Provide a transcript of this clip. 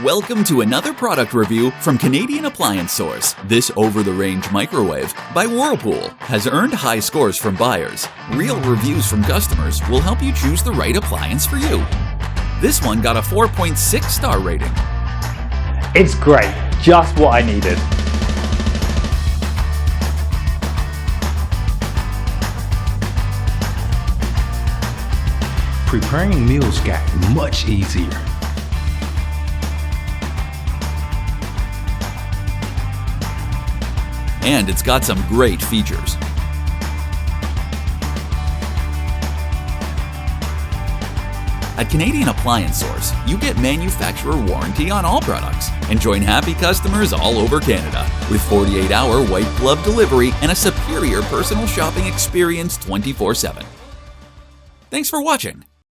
Welcome to another product review from Canadian Appliance Source. This over-the-range microwave by Whirlpool has earned high scores from buyers. Real reviews from customers will help you choose the right appliance for you. This one got a 4.6 star rating. It's great, just what I needed. Preparing meals got much easier. And it's got some great features. At Canadian Appliance Source, you get manufacturer warranty on all products and join happy customers all over Canada with 48-hour white glove delivery and a superior personal shopping experience 24/7. Thanks for watching.